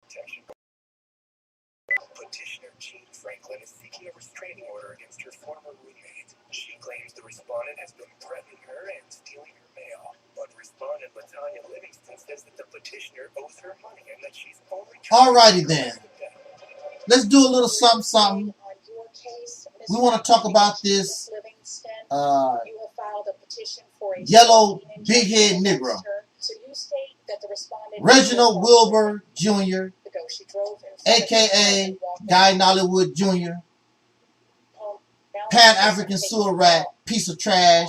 protection. Petitioner Jean Franklin is seeking a restraining order against her former roommate. She claims the respondent has been threatening her and stealing her mail. But respondent Latanya Livingston says that the petitioner owes her money and that she's only... Alrighty then. Let's do a little something. We want to talk about this yellow big-head Negro. Reginald Wilbur Jr., a.k.a. Guye Nollywood Jr., Pan-African sewer rat, piece of trash,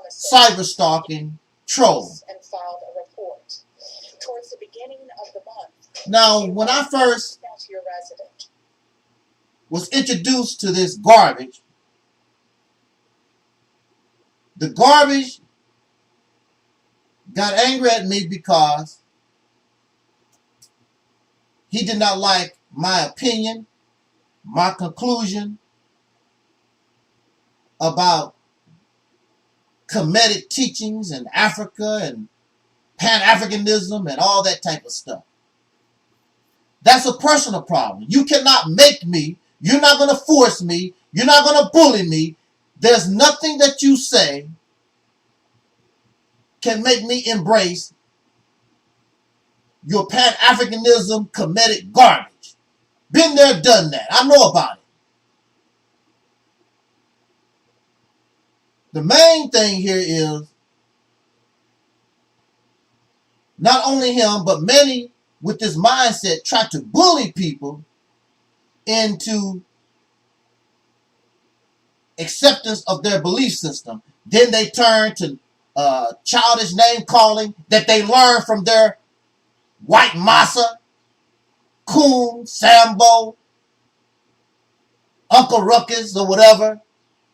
cyber-stalking, troll. Now, when I first was introduced to this garbage, the garbage got angry at me because he did not like my opinion, my conclusion about Kemetic teachings in Africa and Pan-Africanism and all that type of stuff. That's a personal problem. You cannot make me. You're not going to force me. You're not going to bully me. There's nothing that you say can make me embrace your Pan-Africanism, Kemetic garbage. Been there, done that. I know about it. The main thing here is not only him, but many with this mindset try to bully people into acceptance of their belief system. Then they turn to childish name calling that they learn from their white massa, Coon, Sambo, Uncle Ruckus, or whatever.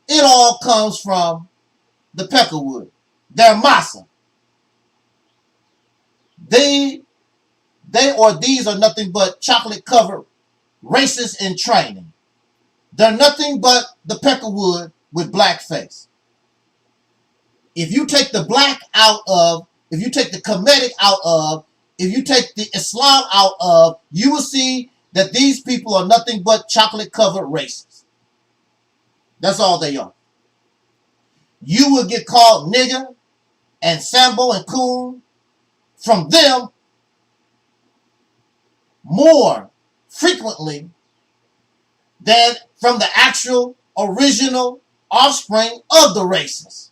It all comes from the Peckerwood, their massa. These are nothing but chocolate-covered racists in training. They're nothing but the Peckerwood with blackface. If you take the black out of, if you take the Kemetic out of, if you take the Islam out of, you will see that these people are nothing but chocolate-covered racists. That's all they are. You will get called nigger and Sambo and Coon from them more frequently than from the actual original offspring of the races.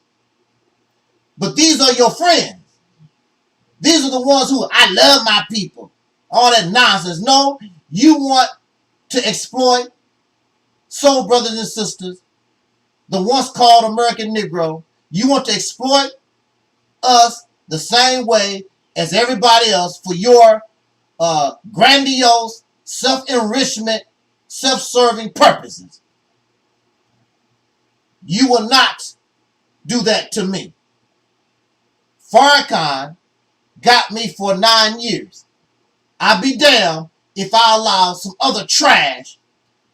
But these are your friends. These are the ones who, I love my people. All that nonsense. No, you want to exploit soul brothers and sisters, the once called American Negro. You want to exploit us the same way as everybody else for your grandiose, self-enrichment, self-serving purposes. You will not do that to me. Farrakhan got me for 9 years. I'd be damned if I allow some other trash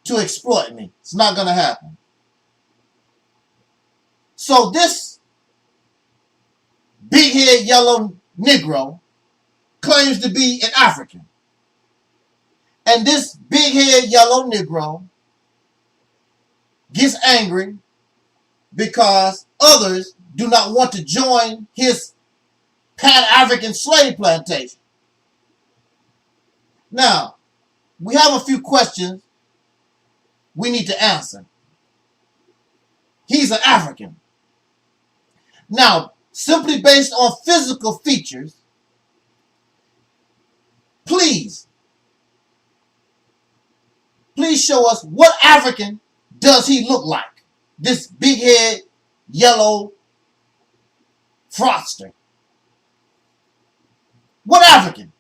to exploit me. It's not going to happen. So this big-head yellow Negro claims to be an African. And this big-head yellow Negro gets angry because others do not want to join his Pan-African slave plantation. Now, we have a few questions we need to answer. He's an African. Now, simply based on physical features, please show us what African does he look like? This big head, yellow fraudster. What African?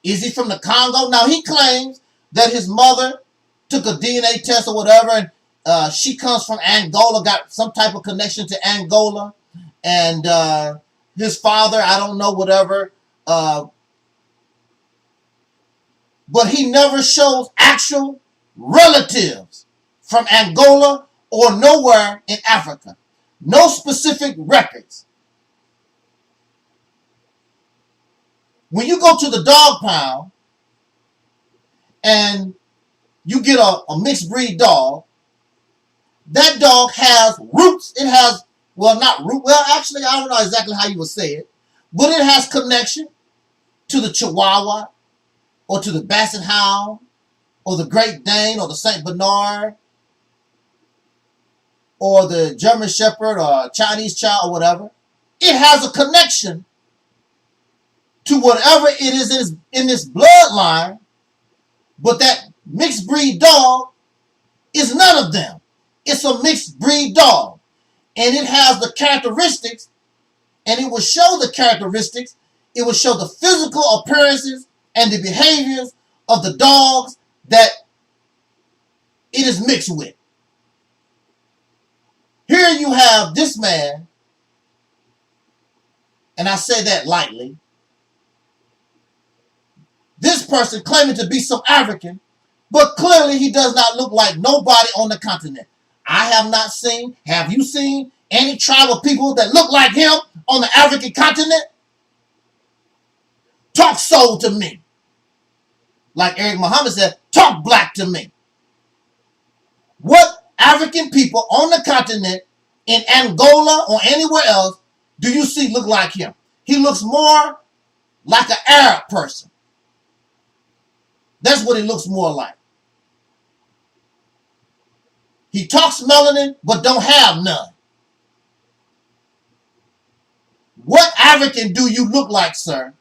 Is he from the Congo? Now, he claims that his mother took a DNA test or whatever, and she comes from Angola, got some type of connection to Angola. And his father, I don't know, whatever. But he never shows actual relatives from Angola or nowhere in Africa. No specific records. When you go to the dog pound, and you get a mixed breed dog, that dog has roots. It has, well, not root. Well, actually, I don't know exactly how you would say it, but it has connection to the Chihuahua or to the Basset Hound or the Great Dane or the Saint Bernard or the German Shepherd or Chinese Chow or whatever. It has a connection to whatever it is in this bloodline, but that mixed breed dog is none of them. It's a mixed breed dog, and it has the characteristics, and it will show the characteristics. It will show the physical appearances and the behaviors of the dogs that it is mixed with. Here you have this man, and I say that lightly, this person claiming to be some African, but clearly he does not look like nobody on the continent. I have not seen, have you seen any tribe of people that look like him on the African continent? Talk soul to me. Like Eric Muhammad said, talk black to me. What African people on the continent, in Angola or anywhere else, do you see look like him? He looks more like an Arab person. That's what he looks more like. He talks melanin, but don't have none. What African do you look like, sir?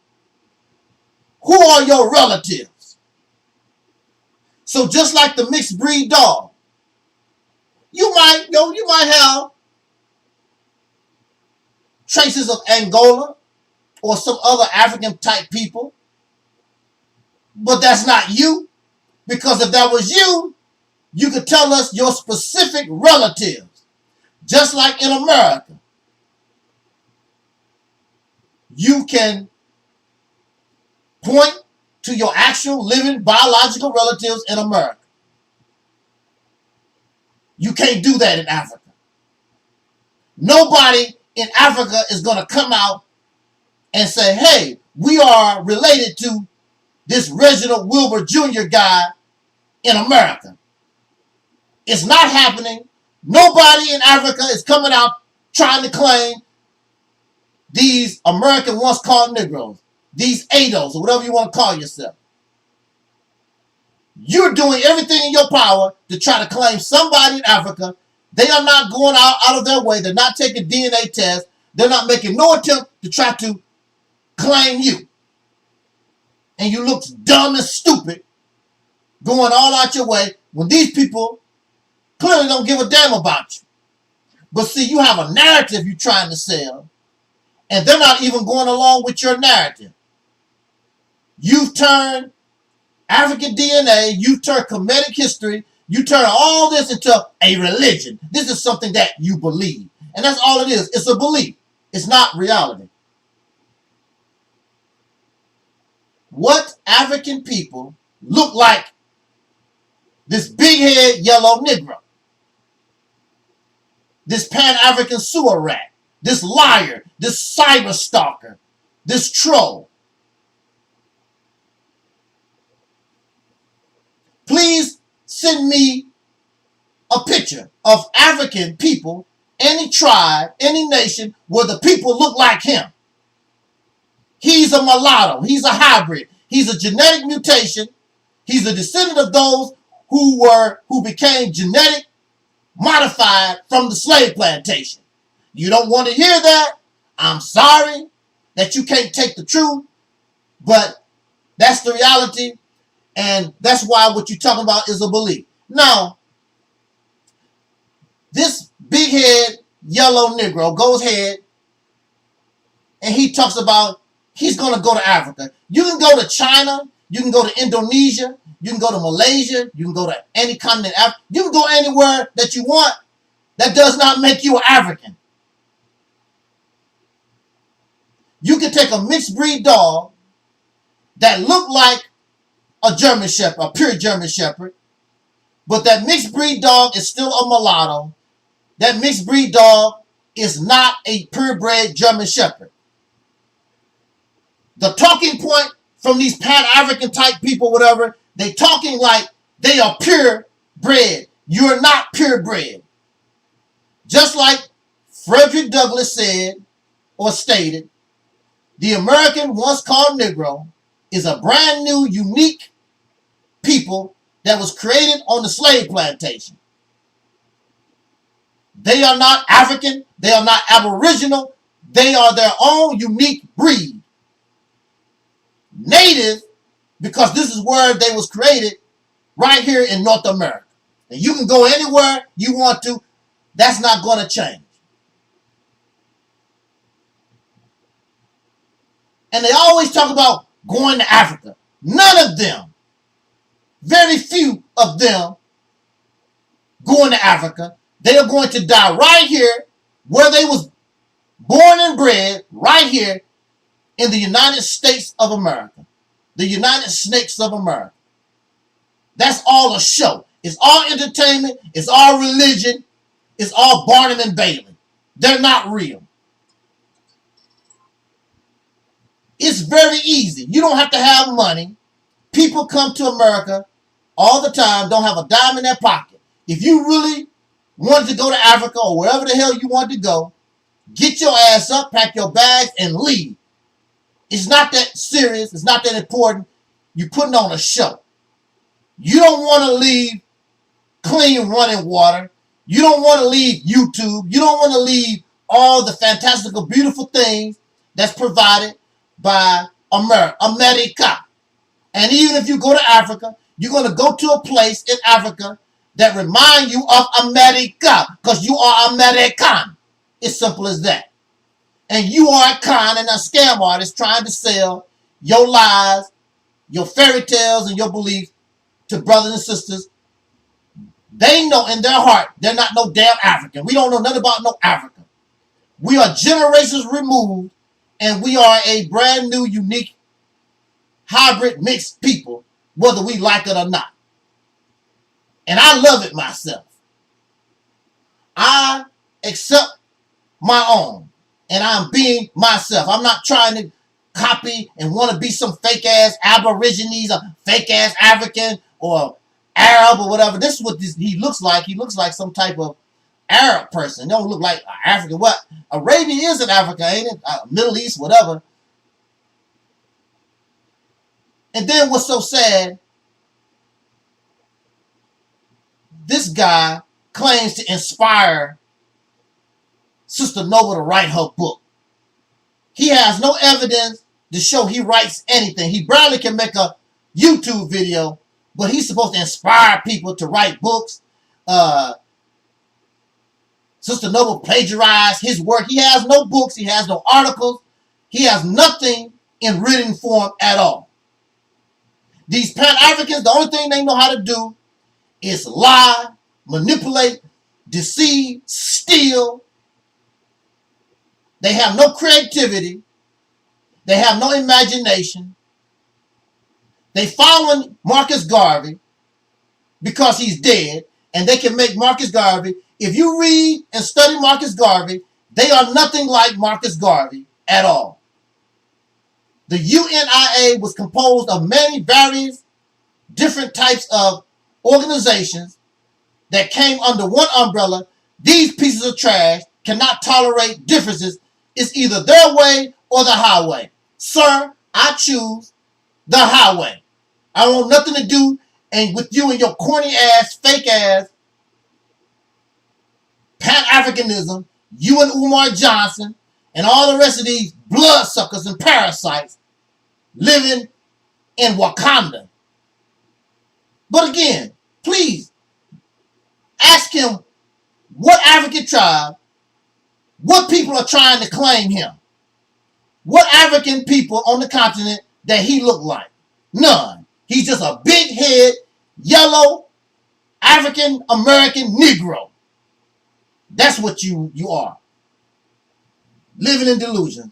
Who are your relatives? So just like the mixed breed dog, you might have traces of Angola or some other African type people, but that's not you, because if that was you, you could tell us your specific relatives. Just like in America, you can point to your actual living biological relatives in America. You can't do that in Africa. Nobody in Africa is going to come out and say, hey, we are related to this Reginald Wilbur Jr. guy in America. It's not happening. Nobody in Africa is coming out trying to claim these American once called Negroes, these ADOs, or whatever you want to call yourself. You're doing everything in your power to try to claim somebody in Africa. They are not going out of their way. They're not taking DNA tests. They're not making no attempt to try to claim you. And you look dumb and stupid going all out your way when these people clearly don't give a damn about you. But see, you have a narrative you're trying to sell, and they're not even going along with your narrative. You've turned African DNA, you've turned Kemetic history, you turn all this into a religion. This is something that you believe. And that's all it is. It's a belief. It's not reality. What African people look like this big-head yellow Negro, this Pan-African sewer rat, this liar, this cyber stalker, this troll. Please send me a picture of African people, any tribe, any nation, where the people look like him. He's a mulatto. He's a hybrid. He's a genetic mutation. He's a descendant of those who became genetic modified from the slave plantation. You don't want to hear that? I'm sorry that you can't take the truth, but that's the reality, and that's why what you're talking about is a belief. Now, this big head yellow Negro goes ahead and he talks about he's going to go to Africa. You can go to China, you can go to Indonesia, you can go to Malaysia, you can go to any continent, you can go anywhere that you want. That does not make you an African. You can take a mixed breed dog that look like a German Shepherd, a pure German Shepherd, but that mixed breed dog is still a mulatto. That mixed breed dog is not a purebred German Shepherd. The talking point from these Pan-African type people, whatever, They talking like they are purebred. You're not purebred. Just like Frederick Douglass said or stated, the American once called Negro is a brand new, unique people that was created on the slave plantation. They are not African. They are not Aboriginal. They are their own unique breed. Native, because this is where they was created, right here in North America. And you can go anywhere you want to. That's not going to change. And they always talk about going to Africa. None of them, very few of them, going to Africa. They are going to die right here where they was born and bred, right here in the United States of America. The United Snakes of America. That's all a show. It's all entertainment. It's all religion. It's all Barnum and Bailey. They're not real. It's very easy. You don't have to have money. People come to America all the time, don't have a dime in their pocket. If you really wanted to go to Africa or wherever the hell you want to go, get your ass up, pack your bags, and leave. It's not that serious. It's not that important. You're putting on a show. You don't want to leave clean running water. You don't want to leave YouTube. You don't want to leave all the fantastical, beautiful things that's provided by America. And even if you go to Africa, you're going to go to a place in Africa that remind you of America because you are American. It's simple as that. And you are a con and a scam artist trying to sell your lies, your fairy tales, and your beliefs to brothers and sisters. They know in their heart they're not no damn African. We don't know nothing about no Africa. We are generations removed, and we are a brand new, unique, hybrid, mixed people, whether we like it or not. And I love it myself. I accept my own, and I'm being myself. I'm not trying to copy and want to be some fake-ass Aborigines or fake-ass African or Arab or whatever. This is what he looks like. He looks like some type of Arab person. He don't look like African. What? Arabia is in Africa, ain't it? Middle East, whatever. And then what's so sad, this guy claims to inspire Sister Noble to write her book. He has no evidence to show he writes anything. He barely can make a YouTube video, but he's supposed to inspire people to write books. Sister Noble plagiarized his work. He has no books. He has no articles. He has nothing in written form at all. These Pan-Africans, the only thing they know how to do is lie, manipulate, deceive, steal. They have no creativity. They have no imagination. They following Marcus Garvey because he's dead, and they can make Marcus Garvey. If you read and study Marcus Garvey, they are nothing like Marcus Garvey at all. The UNIA was composed of many various different types of organizations that came under one umbrella. These pieces of trash cannot tolerate differences. It's either their way or the highway. Sir, I choose the highway. I don't want nothing to do with you and your corny ass, fake ass, Pan-Africanism, you and Umar Johnson, and all the rest of these bloodsuckers and parasites living in Wakanda. But again, please ask him what African tribe, what people are trying to claim him. What African people on the continent that he looked like? None. He's just a big head, yellow, African American Negro. That's what you are. Living in delusion.